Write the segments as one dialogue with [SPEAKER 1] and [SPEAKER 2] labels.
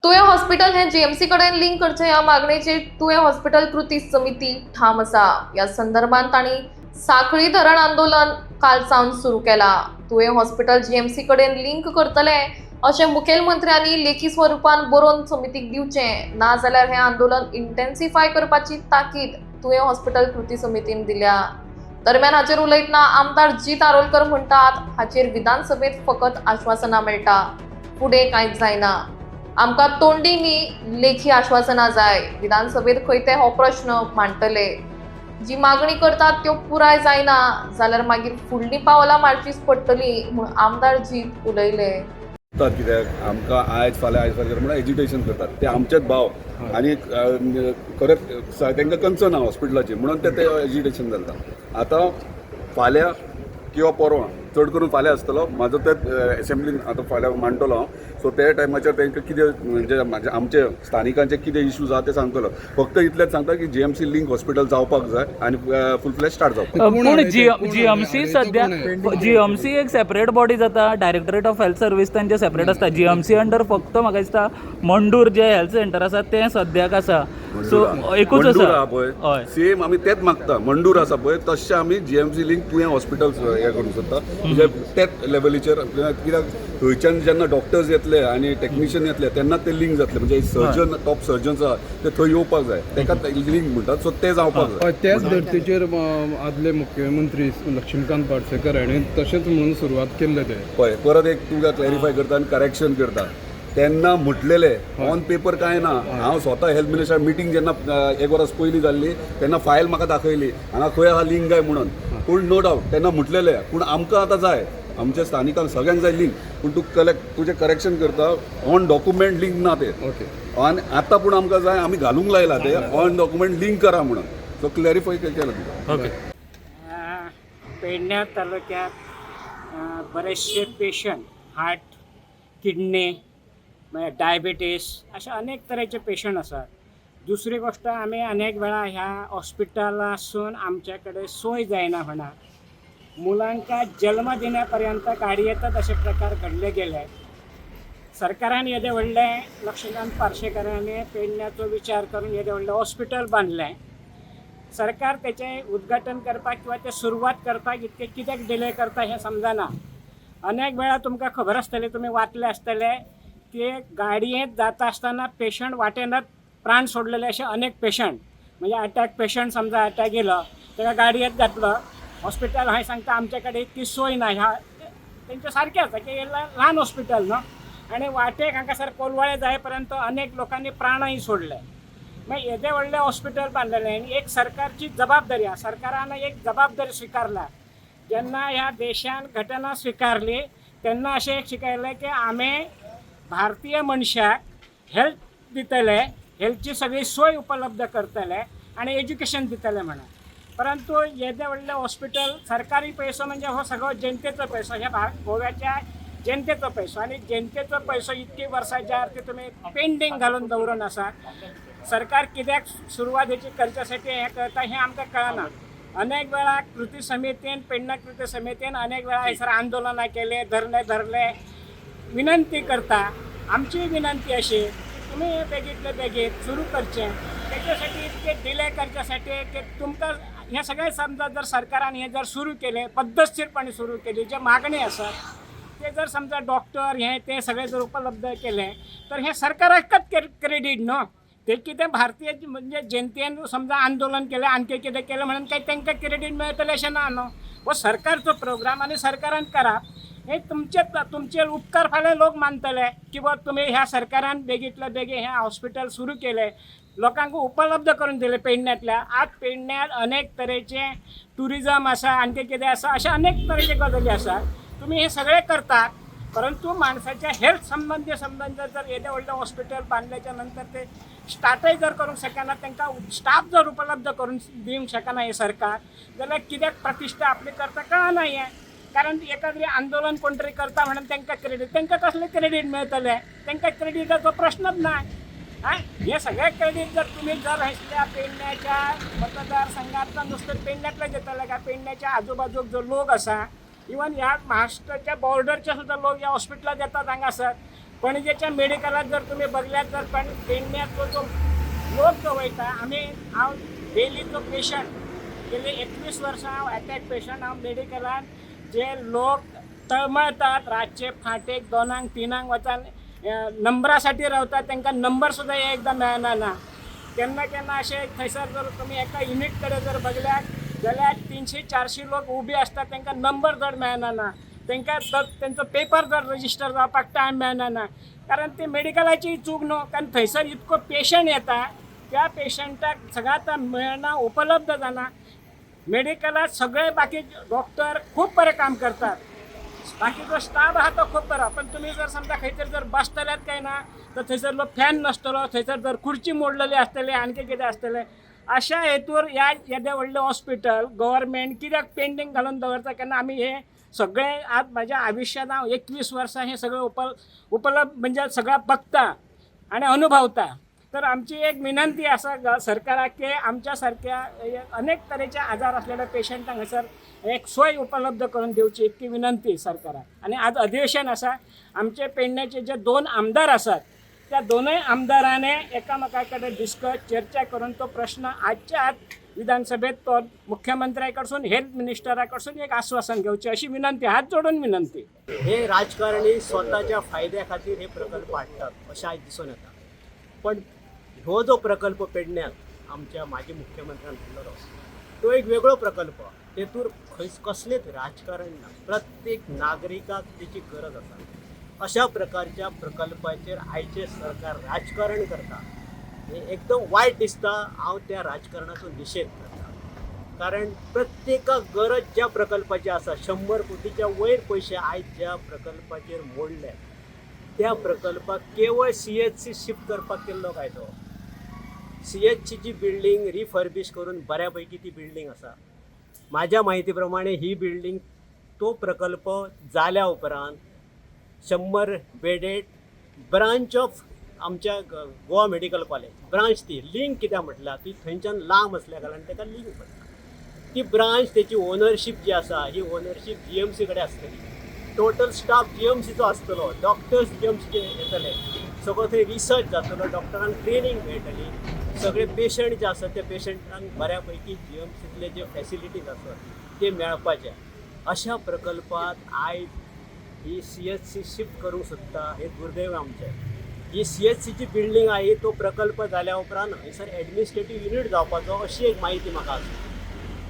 [SPEAKER 1] तुळे hospital हे GMC कडेन link करचे ह्या मागणेचेर तुळे हॉस्पिटल कृती समिती ठाम आसा। या संदर्भात तांणी साखळी धरण आंदोलन काल सावन सुरू केला। तुळे हॉस्पिटल जीएमसी कडेन लिंक करतले अशें मुखेलमंत्र्यांनी लेखी स्वरुपान बरोवन समितीक दिवचें, ना जाल्यार हें आंदोलन इंटेन्सिफाय करपाची ताकीद तुळे हॉस्पिटल कृती समितीन दिल्या। दरम्यान हाचेर उलयतना आमदार जीत आरोलकर म्हणटात, हाचेर विधानसभेत फकत आश्वासनां मेळटा, फुडें कांयच जायना। आमकां तोंडी न्ही, लेखी आश्वासनां जाय। विधानसभेत खंय ते हो प्रश्न मांडटले। जी मागणी करतात त्यो पुराय जायना जाल्यार मागीर फुडलीं पावलां मारचीच पडटलीं म्हूण आमदार जीत उलयले।
[SPEAKER 2] कित्याक आमकां आयज फाल्यां म्हणून एज्युटेशन करतात ते आमचेच भाव आनी खरेंच तांकां कन्सर्न आहा हॉस्पिटलाची म्हणून ते एज्युटेशन घालता। आतां फाल्यां किंवा परवां चड करून फाल्यां आसतलो म्हाजो ते एसेंब्लीन आतां फाल्यां मांडटलो हांव। सो ते टायमाचेर तांकां कितें म्हणजे आमचे स्थानिकांचे कितें इश्यूज आहा ते सांगतलो। फक्त इतलेंच सांगता की जीएमसी लिंक हॉस्पिटल जावपाक जाय आनी फूल फ्लॅश स्टार्ट जावपाक।
[SPEAKER 3] पूण जीएमसी सद्या जीएमसी एक सेपरेट बॉडी जाता, डायरेक्टरेट ऑफ हेल्थ सर्वीस तांचे सेपरेट आसता। जीएमसी अंडर फक्त म्हाका दिसता मंडूर जे हेल्थ सेंटर आसा तें सद्याक आसा। सो एकूच आसा
[SPEAKER 2] पळय, सेम आमी तेच मागता। मंडूर आसा पळय तशें आमी जीएमसी लिंक तुवें हॉस्पिटल हें करूंक सोदता, म्हणजे तेच लेवलीचेर। कित्याक थंयच्यान जेन्ना डॉक्टर्स येतले आनी टेक्निशियन येतले तेन्ना ते लिंक जातले, म्हणजे सर्जन टॉप सर्जन्स आहा ते थंय येवपाक जाय, ताका लिंक म्हणटात। सो ते जावपाक जाय।
[SPEAKER 4] त्याच धर्तीचेर आदले मुख्यमंत्री लक्ष्मीकांत पार्सेकर हाणें तशेंच म्हणून सुरवात केल्लें तें।
[SPEAKER 2] पळय परत एक तुका क्लॅरिफाय करता आनी करेक्शन करता। तेन्ना म्हटलेले ऑन पेपर कांय ना। हांव स्वता हेल्थ मिनिस्टर मिटींग जेन्ना एक वरस पयलीं जाल्ली तेन्ना फायल म्हाका दाखयली, हांगा खंय आहा लिंक काय म्हणून। पूण नो डावट तेन्ना म्हटलेले, पूण आमकां आतां जाय, आमच्या स्थानिकांक सगळ्यांक जाय लिंक। पूण तूं तुजें करेक्शन करता, ऑन डॉक्युमेंट लिंक ना ते।
[SPEAKER 4] ओके।
[SPEAKER 2] आनी आतां पूण आमकां जाय, आमी घालूंक लायला ते ऑन डॉक्युमेंट लिंक करा म्हणून। सो क्लॅरिफाय केलं तुका।
[SPEAKER 3] ओके।
[SPEAKER 5] पेडण्या तालुक्यात बरेचसे पेशंट हार्ट, किडनी, डायबिटीस अशा अनेक तरेचे पेशंट असतात। दुसरी गोष्ट, आम्ही अनेक वेळा ह्या हॉस्पिटलासून आमच्याकडे सोय जायना म्हणा, मुलांका जन्म देण्यापर्यंत गाडी येतात असे प्रकार घडले गेले। सरकारान येदे व्हडले लक्ष्मीकांत पार्सेकरांनी पेडण्याचो विचार करून येदे व्हडले हॉस्पिटल बांधले। सरकार त्याचे उद्घाटन करपाक किंवा ते सुरवात करपाक इतके कित्याक डिले करता हे समजना। अनेक वेळा तुमकां खबर आसतले, तुम्ही वाचले आसतले की गाडयेंत जाता आसतना पेशंट वाटेनच प्राण सोडलेले असे अनेक पेशंट, म्हणजे अटॅक पेशंट समजा अटॅक येयलो तेका गाडयेंत घातलो, हॉस्पिटल हांवें सांगता आमच्याकडे इतकी सोय ना। ह्या तेंचे सारकें आसा की ल्हान हॉस्पिटल न्हू, आनी वाटेक हांगासर कोलवाळे जाय पर्यंत अनेक लोकांनी प्राणही सोडले। मागीर येदे व्हडले हॉस्पिटल बांदलेले आनी एक सरकारची जबाबदारी आहा, सरकारान एक जबाबदारी स्विकारला। जेन्ना ह्या देशान घटना स्विकारली तेन्ना अशें एक शिकयलें की आमी भारतीय मनशाक हेल्थ दितले, हेल्थची सगळी सोय उपलब्ध करतले आणि एज्युकेशन दितले म्हणून। परंतु येदे व्हडले हॉस्पिटल सरकारी पैसो म्हणजे हो सगळो जनतेचो पैसो, ह्या गोव्याच्या जनतेचो पैसो, आणि जनतेचो पैसो इतकी वर्सांच्या ते तुम्ही पेंडिंग घालून दवरून आसा। सरकार कित्याक सुरवातेची करच्यासाठी हें करता हें आमकां कळना। अनेक वेळा कृती समितीन, पेडण्या कृती समितीन अनेक वेळा हैसर आंदोलनां केले, धरणे धरले। विनंती करता, आमची विनंती अशी, तुम्ही बेगीतले बेगीत सुरू करचें। त्याच्यासाठी इतके डिले करच्यासाठी की तुमकां हे सगळे समजा जर सरकारान हे जर सुरू केले, पद्धतशीरपणे सुरू केली, जे मागणी आसात ते जर समजा डॉक्टर हे ते सगळे जर उपलब्ध केले तर हे सरकाराकच क्रेडीट न्हू। ते कितें भारतीय म्हणजे जनतेन समजा आंदोलन केलें, आणखी कितें केलें म्हणून काही तांकां क्रेडीट मेळटलें अशें ना न्हू। हो सरकारचो प्रोग्राम आनी सरकारान करप हे तुमचे उपकार फाल्यां लोक मानतले की बा तुम्ही ह्या सरकारान बेगीतल्या बेगीन हे हॉस्पिटल सुरू केले, लोकांक उपलब्ध करून दिले पेडण्यातल्या। आज पेडण्यात अनेक तरेचे टुरिजम आसा, आणखी कितें आसा, अशा अनेक तरेचे गजाली आसा। तुम्ही हे सगळे करतात, परंतु माणसाच्या हेल्थ संबंधी जर येदे व्हडले हॉस्पिटल बांधल्याच्या नंतर ते स्टार्टय जर करूंक शकना, तांकां स्टाफ जर उपलब्ध करून दिवंक शकना हे सरकार, जाल्यार कित्याक प्रतिश्ठा आपली करता कळना हे। कारण एखादी आंदोलन कोण तरी करता म्हणून तांकां क्रेडीट, तांकां कसले क्रेडीट मेळटले? तांकां क्रेडिटाचो प्रश्नच ना। हे सगळे क्रेडीट जर तुम्ही जर असल्या पेडण्याच्या मतदारसंघातला नुसतं पेडण्यातले देतले का, पेडण्याच्या आजूबाजूक जो लोक आसा, इवन ह्या महाराष्ट्राच्या बॉर्डरचे सुद्धा लोक या हॉस्पिटलात येतात हांगासर, पणजेच्या मेडिकलात जर तुम्ही बघल्यात तर पण पेडण्याचो जो लोक जो वयता हांव डेली जो पेशंट गेले 21 वर्सां हांव अटॅक पेशंट हांव मेडिकलान जे लोक तळमळतात रातचे फाटेक 2 3 वचान नंबरासाठी रावतात तांकां नंबर सुद्दां एकदां मेळना ना केन्ना केन्ना अशें थंयसर जर तुमी एका युनिट कडेन जर बघल्यात जाल्यार 300-400 लोक उबे असतात तांकां नंबर जर मेळना ना तांकां तेंचो पेपर जर रजिस्टर जावपाक टायम मेळना ना कारण ती मेडिकलाची चूक न्हू कारण थंयसर इतको पेशंट येता त्या पेशंटाक सगळ्यात मेळना उपलब्ध जाना मेडिकलात सगळे बाकी डॉक्टर खूप बरें काम करतात बाकीचो स्टाफ आहा तो खूप बरो पण तुम्ही जर समजा खंयतरी जर बसतल्यात काय ना तर थंयसर फॅन नासतलो थंयसर जर खुर्ची मोडलेली आसतली आणखी कितें आसतलें अशा हेतूर ह्या येदे व्हडलें हॉस्पिटल गव्हर्मेंट कित्याक पेंडींग घालून दवरता केन्ना आमी हे सगळे आज माझ्या आयुष्यात हांव 21 वर्सां हे सगळें उपलब्ध म्हणजे सगळं बघता आणि अनुभवता तर आमची एक विनंती आसा सरकाराक की आमच्या सारख्या अनेक तरेचे आजार असलेल्या पेशंटांक हांगासर एक सोय उपलब्ध करून दिवची इतकी विनंती सरकाराक आणि आज अधिवेशन आसा आमचे पेडण्याचे जे 2 आमदार आसात त्या दोनूय आमदारांनी एकामेका कडेन चर्चा करून तो प्रश्न आजच्या आज विधानसभेत तो मुख्यमंत्र्या कडसून हेल्थ मिनिस्टरा कडसून एक आश्वासन घेवचे अशी विनंती हात जोडून विनंती
[SPEAKER 6] हे राजकारणी स्वतःच्या फायद्या खातीर हे प्रकल्प हाडटात अशें आयज दिसून येता पण हो जो प्रकल्प पेडण्यात आमच्या माजी मुख्यमंत्र्यान हाडलो तो एक वेगळो प्रकल्प तेतूर कसलेच राजकारण ना प्रत्येक नागरिकाक तेची गरज आसा अशा प्रकारच्या प्रकल्पाचेर आयचे सरकार राजकारण करता हे एकदम वायट दिसता हांव त्या राजकारणाचो निशेध करता कारण प्रत्येकाक गरज ज्या प्रकल्पाची आसा 100 कोटीच्या वयर पयशे आयज ज्या प्रकल्पाचेर मोडले त्या प्रकल्पाक केवळ CHC शिफ्ट करपाक केल्लो काय तो CHC ची बिल्डींग रिफर्बिश करून बऱ्यापैकी ती बिल्डींग आसा माझ्या माहिती प्रमाणे ही बिल्डींग तो प्रकल्प जाल्या उपरांत 100 बेडेड ब्रांच ऑफ आमच्या गोवा मेडिकल कॉलेज ब्रांच ती लिंक कित्याक म्हटल्यार ती थंयच्यान लांब असल्या कारणान ताका लिंक पडटा ती ब्रांच तेची ओनरशीप जी आसा ही ओनरशीप GMC कडेन आसतली टोटल स्टाफ GMCचो आसतलो डॉक्टर्स GMCचे येतले सगळो थंय रिसर्च जातलो डॉक्टरांक ट्रेनिंग मेळटली सगळे पेशंट जे आसात त्या पेशंटांक बऱ्यापैकी GMCतले जे फॅसिलिटीज आसात ते मेळपाचे अशा प्रकल्पात आयज ही CHC शिफ्ट करूंक सोदता हे दुर्दैव आमचें ही CHC ची बिल्डींग आहे तो प्रकल्प जाल्या उपरांत हयसर एडमिनिस्ट्रेटीव युनिट जावपाचो अशी एक माहिती म्हाका आसा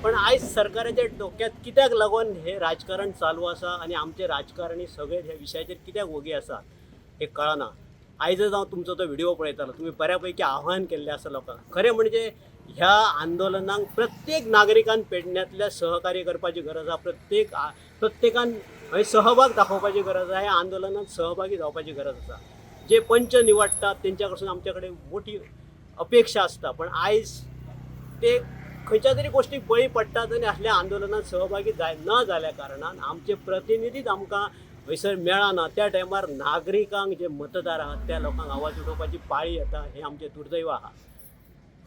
[SPEAKER 6] पण आयज सरकाराच्या डोक्यात कित्याक लागून हे राजकारण चालू आसा आनी आमचे राजकारणी सगळे ह्या विशयाचेर कित्याक वोगी आसा हे कळना आयजच हांव तुमचो तो व्हिडिओ पळयतालो तुमी बऱ्यापैकी आव्हान केल्लें आसा लोकांक खरें म्हणजे ह्या आंदोलनाक प्रत्येक नागरिकान पेडण्यातल्या सहकार्य करपाची गरज आसा प्रत्येकान सहभाग दाखोवपाची गरज आसा ह्या आंदोलनात सहभागी जावपाची गरज आसा जे पंच निवडटात तेंच्या कडसून आमच्या कडेन मोठी अपेक्षा आसता पण आयज ते खंयच्या तरी गोष्टीक बळी पडटात आनी असल्या आंदोलनात सहभागी न जाल्या कारणान आमचे प्रतिनिधीच आमकां हयसर मेळना त्या टायमार नागरिकांक जे मतदार आहात त्या लोकांक आवाज उठोवपाची पाळी येता हे आमचें दुर्दैव आहा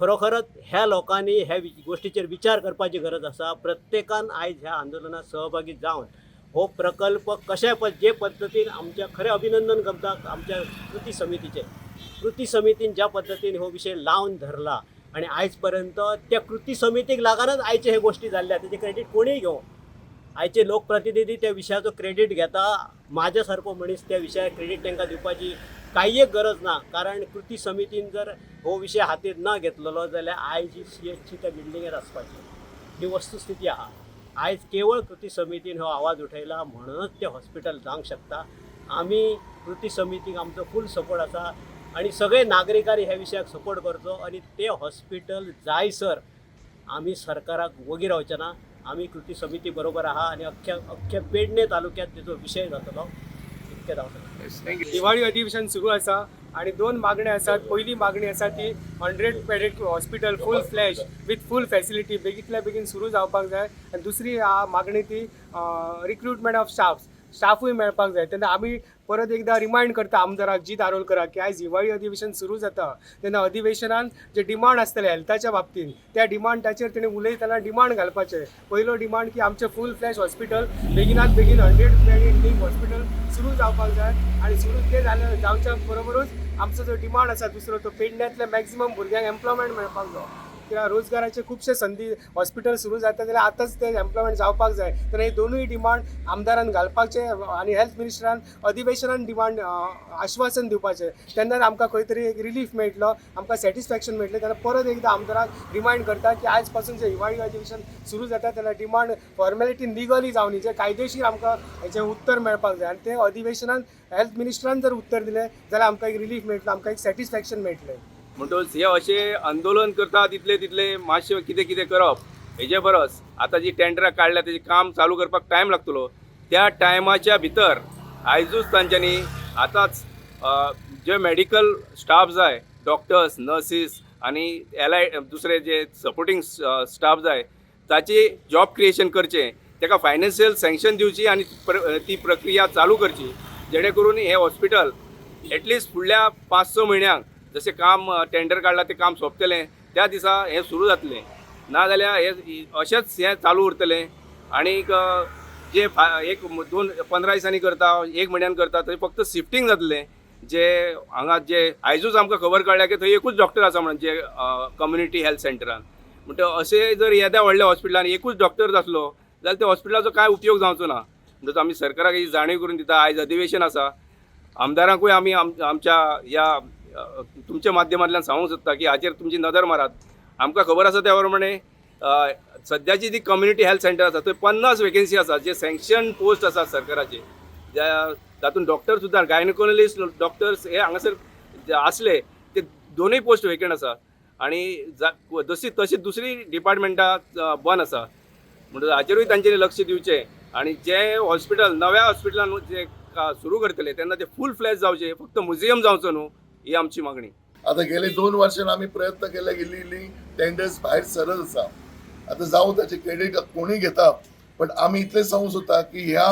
[SPEAKER 6] खरोखरच ह्या लोकांनी ह्या गोष्टीचेर विचार करपाची गरज आसा प्रत्येकान आयज ह्या आंदोलनात सहभागी जावन हो प्रकल्प जे पद्दतीन आमच्या खरें अभिनंदन करता आमच्या कृती समितीन ज्या पद्दतीन हो विशय लावन धरला आणि आयज पर्यंत त्या कृती समितीक लागूनच आयचे हे गोष्टी जाल्ल्या तेचे क्रेडीट कोणीय घेवं आयचे लोकप्रतिनिधी त्या विशयाचो क्रेडीट घेता म्हाज्या सारको मनीस त्या विशयाक क्रेडीट तांकां दिवपाची कांय गरज ना कारण कृती समितीन जर हो विशय हातीर न घेतलेलो जाल्यार आयज ही CHC त्या बिल्डिंगेर आसपाची ही वस्तुस्थिती आहा आयज केवळ कृती समितीन हो आवाज उठयला म्हणूनच ते हॉस्पिटल जावंक शकता आमी कृती समितीक आमचो फूल सपोर्ट आसा आणि सगळे नागरिकांनी ह्या विशयाक सपोर्ट करचो आणि ते हॉस्पिटल जायसर आमी सरकाराक वोगी रावचे ना आमी कृती समिती बरोबर आहा आणि अख्ख्या पेडणे तालुक्यात तेचो विशय जातलो इतकें जावं
[SPEAKER 7] दिवाळी अधिवेशन सुरू आसा आणि 2 मागण्या आसात पहिली मागणी आसा ती 100 bedded hospital full fledged with full facility बेगींतल्या बेगीन सुरू जावपाक जाय आणि दुसरी मागणी ती रिक्रुटमेंट ऑफ स्टाफ्स स्टाफूय मेळपाक जाय तेन्ना आमी परत एकदा रिमायंड करता आमदाराक जीत आरोलकराक की आयज हिवाळी अधिवेशन सुरू जाता तेन्ना अधिवेशनान जे डिमांड आसतले हेल्थाच्या बाबतींत त्या डिमांडाचेर तेणी उलयतना डिमांड घालपाचें. पयलो डिमांड की आमचें फूल फ्लॅश हॉस्पिटल बेगिनात बेगीन 100 बेड हॉस्पिटल सुरू जावपाक जाय आनी सुरू ते जावच्या बरोबरूच आमचो जो डिमांड आसा दुसरो तो पेडण्यांतल्या मॅक्झिमम भुरग्यांक एम्प्लॉयमेंट मेळपाक जाय कित्याक रोजगाराचे खुबशे संदी हॉस्पिटल सुरू जाता जाल्यार आतांच ते एम्प्लॉयमेंट जावपाक जाय. तर हे दोनूय डिमांड आमदारान घालपाचे आनी हेल्थ मिनिस्टरान अधिवेशनान डिमांड आश्वासन दिवपाचें तेन्नाच आमकां खंय तरी एक रिलीफ मेळटलो आमकां सॅटिस्फॅक्शन मेळटलें. तेन्ना परत एकदा आमदाराक रिमायंड करता की आयज पासून जे हिवाळी अधिवेशन सुरू जाता तेन्ना डिमांड फॉर्मेलिटी लिगली जावनी जे कायदेशीर आमकां हेचें उत्तर मेळपाक जाय आनी ते अधिवेशनान हेल्थ मिनिस्टरान जर उत्तर दिलें जाल्यार आमकां एक रिलीफ मेळटलो आमकां एक सॅटिस्फॅक्शन मेळटलें.
[SPEAKER 8] म्हणटच हे अशें आंदोलन करता तितले मातशें कितें करप हेजे परस आतां जी टेंडरां काडल्या तेजें काम चालू करपाक टायम लागतलो त्या टायमाच्या भितर आयजूच तांच्यांनी आतांच जे मेडिकल स्टाफ जाय डॉक्टर्स नर्सीस आनी दुसरे जे सपोर्टिंग स्टाफ जाय ताची जॉब क्रिएशन करचें ताका फायनान्शियल सँक्शन दिवची आनी ती प्रक्रिया चालू करची जेणे करून हे हॉस्पिटल एटलिस्ट फुडल्या 5-6 म्हयन्यांक जशें काम टेंडर काडलां तें काम सोंपतलें त्या दिसा हें सुरू जातलें नाजाल्यार हे अशेंच हें चालू उरतलें आनीक जे एक 2-15 दिसांनी करता 1 म्हयन्यान करता थंय फक्त शिफ्टिंग जातलें जे हांगा जे आयजूच आमकां खबर काडल्या की थंय एकूच डॉक्टर आसा म्हणून जे कम्युनिटी हेल्थ सेंटरान म्हणटा अशें जर येद्या व्हडल्या हॉस्पिटलान एकूच डॉक्टर आसलो जाल्यार त्या हॉस्पिटलाचो कांय उपयोग जावचो ना. म्हणटच आमी सरकाराक ही जाणीव करून दिता आयज अधिवेशन आसा आमदारांकूय आमी आमच्या ह्या तुमच्या माध्यमांतल्यान सांगूंक सोदता की हाचेर तुमची नदर मारात. आमकां खबर आसा त्या प्रमाणे सद्याची जी कम्युनिटी हेल्थ सेंटर आसा थंय 50 वेकन्सी आसा जे सँक्शन पोस्ट आसा सरकाराचे तातूंत डॉक्टर सुद्दां गायनोकोलॉजिस्ट डॉक्टर्स हे हांगासर आसले ते दोनूय पोस्ट वेकंट आसा आनी तशी दुसरी डिपार्टमेंटां बंद आसा म्हणटच हाचेरूय तांच्यांनी लक्ष दिवचें आनी जे हॉस्पिटल नव्या हॉस्पिटलान जे सुरू करतले तेन्ना ते फूल फ्लॅश जावचे फक्त म्युझियम जावचो न्हू ही आमची मागणी.
[SPEAKER 9] आता गेले 2 वर्षान आम्ही प्रयत्न केले इल्ली टेंडर्स भायर सरत आसा आता जावं त्याचे क्रेडीट कोणी घेता पण आम्ही इतले सांगू सोदता की ह्या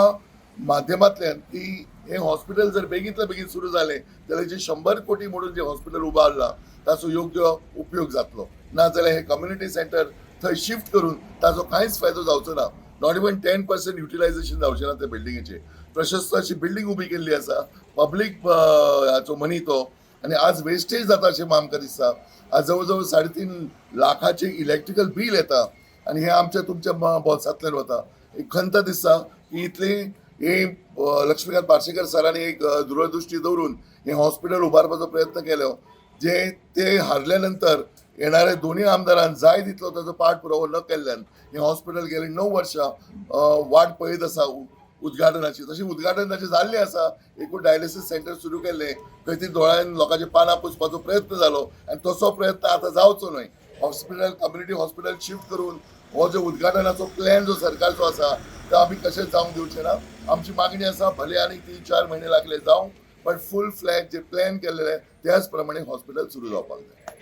[SPEAKER 9] माध्यमांतल्यान की हे हॉस्पिटल जर बेगींतल्या बेगीन सुरू जाले जाल्यार जे 100 कोटी म्हणून जे हॉस्पिटल उबारला ताचो योग्य उपयोग जातलो नाजाल्यार हे कम्युनिटी सेंटर थंय शिफ्ट करून ताचो कांयच फायदो जावचो ना. नॉट इवन 10% युटिलायझेशन जावचें ना त्या बिल्डिंगेचे. प्रशस्त अशी बिल्डिंग उबी केल्ली आसा पब्लीक हाचो मनी तो आनी आज वेस्टेज जाता अशें आमकां दिसता. आज जवळ जवळ 3.5 लाखाचे इलेक्ट्रिकल बील येता आनी हे आमच्या तुमच्या बॉल्सांतल्यान वता. एक खंत दिसता की इतले हे लक्ष्मीकांत पार्सेकर सरांनी एक दूरदृश्टी दवरून हे हॉस्पिटल उबारपाचो प्रयत्न केलो जे ते हारल्या नंतर येणाऱ्या दोन्ही आमदारांनी जाय तितलो ताचो पाठपुरावो न केल्ल्यान हे हॉस्पिटल गेले 9 वर्सां वाट पळयत आसा उद्घाटनाची. तशी उद्घाटन ताचें जाल्लें आसा. एकूच डायलिसीस सेंटर सुरू केल्लें खंय तरी दोळ्यान लोकांचे पानां पुसपाचो प्रयत्न जालो आनी तसो प्रयत्न आतां जावचो न्हय. हॉस्पिटल कम्युनिटी हॉस्पिटल शिफ्ट करून हो जो उद्घाटनाचो प्लॅन जो सरकारचो आसा तो आमी कशेंच जावंक दिवचे ना. आमची मागणी आसा भले आनी 3-4 म्हयने लागले जावं पण फूल फ्लॅग जे प्लॅन केल्ले त्याच प्रमाणे हॉस्पिटल सुरू जावपाक जाय.